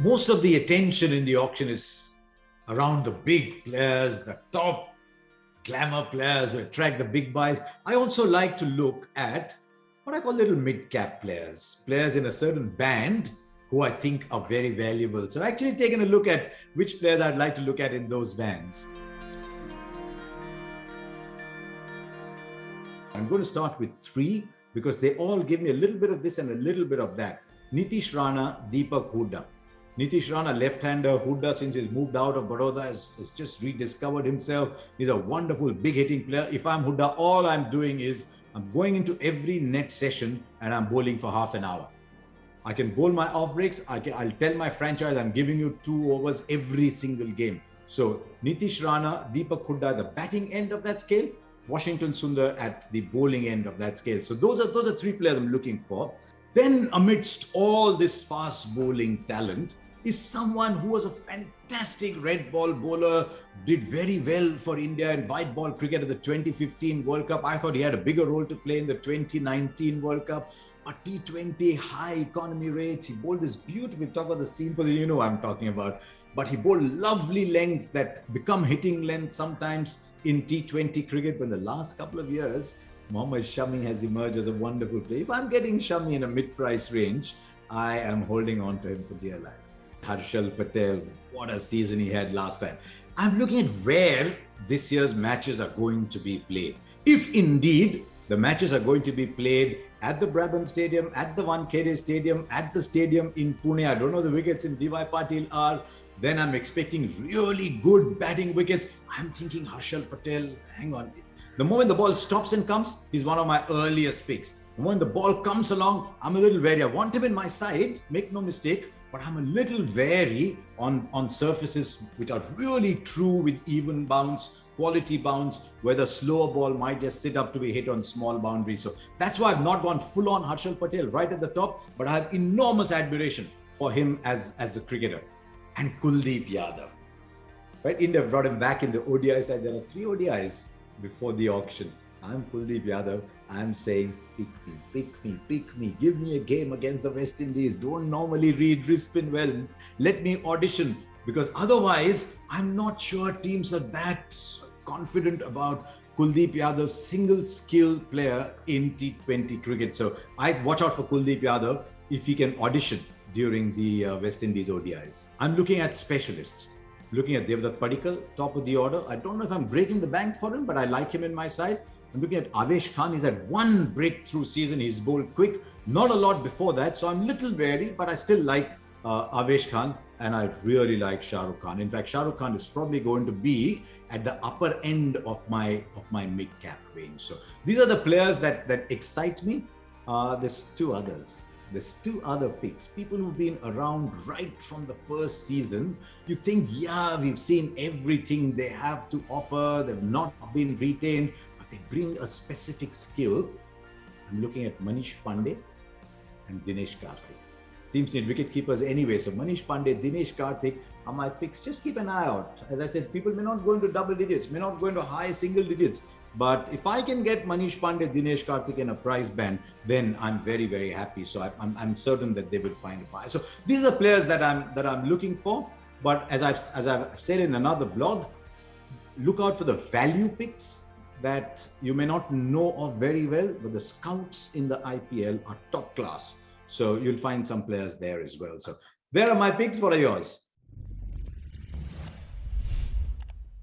Most of the attention in the auction is around the big players, the top glamour players who attract the big buys. I also like to look at what I call little mid-cap players, players in a certain band who I think are very valuable. So I've actually taken a look at which players I'd like to look at in those bands. I'm going to start with three because they all give me a little bit of this and a little bit of that. Nitish Rana, Deepak Hooda. Nitish Rana, left-hander. Hooda, since he's moved out of Baroda, has just rediscovered himself. He's a wonderful, big-hitting player. If I'm Hooda, all I'm doing is I'm going into every net session and I'm bowling for half an hour. I can bowl my off breaks. I'll tell my franchise I'm giving you 2 overs every single game. So Nitish Rana, Deepak Hooda, the batting end of that scale. Washington Sundar at the bowling end of that scale. So those are 3 players I'm looking for. Then amidst all this fast bowling talent is someone who was a fantastic red ball bowler, did very well for India in white ball cricket at the 2015 World Cup. I thought he had a bigger role to play in the 2019 World Cup. A T20, high economy rates. He bowled this beautiful, talk about the seam position, you know what I'm talking about. But he bowled lovely lengths that become hitting lengths sometimes in T20 cricket. But in the last couple of years, Mohammad Shami has emerged as a wonderful player. If I'm getting Shami in a mid-price range, I am holding on to him for dear life. Harshal Patel, what a season he had last time. I'm looking at where this year's matches are going to be played. If indeed the matches are going to be played at the Brabant Stadium, at the Wankhede Stadium, at the stadium in Pune, I don't know the wickets in DY Patil are, then I'm expecting really good batting wickets. I'm thinking Harshal Patel, hang on. The moment the ball stops and comes, he's one of my earliest picks. The moment the ball comes along, I'm a little wary. I want him in my side, make no mistake, but I'm a little wary on surfaces which are really true with even bounce, quality bounce, where the slower ball might just sit up to be hit on small boundaries. So that's why I've not gone full on Harshal Patel right at the top, but I have enormous admiration for him as a cricketer. And Kuldeep Yadav. Right? India brought him back in the ODI side. There are 3 ODIs before the auction. I'm Kuldeep Yadav. I'm saying, pick me, pick me, pick me. Give me a game against the West Indies. Don't normally read wrist spin well. Let me audition, because otherwise, I'm not sure teams are that confident about Kuldeep Yadav, single skill player in T20 cricket. So I watch out for Kuldeep Yadav if he can audition during the West Indies ODIs. I'm looking at specialists. Looking at Devdutt Padikkal, top of the order. I don't know if I'm breaking the bank for him, but I like him in my side. I'm looking at Avesh Khan. He's had 1 breakthrough season. He's bowled quick. Not a lot before that. So I'm a little wary, but I still like Avesh Khan. And I really like Shah Rukh Khan. In fact, Shah Rukh Khan is probably going to be at the upper end of my mid-cap range. So these are the players that excite me. There's 2 others. There's 2 other picks, people who've been around right from the first season. You think, yeah, we've seen everything they have to offer. They've not been retained, but they bring a specific skill. I'm looking at Manish Pandey and Dinesh Karthik. Teams need wicket keepers anyway. So Manish Pandey, Dinesh Karthik are my picks. Just keep an eye out. As I said, people may not go into double digits, may not go into high single digits. But if I can get Manish Pandey, Dinesh Karthik in a price band, then I'm very, very happy. So I'm certain that they will find a buy. So these are the players that I'm looking for. But as I've said in another blog, look out for the value picks that you may not know of very well, but the scouts in the IPL are top class. So you'll find some players there as well. So there are my picks. What are yours?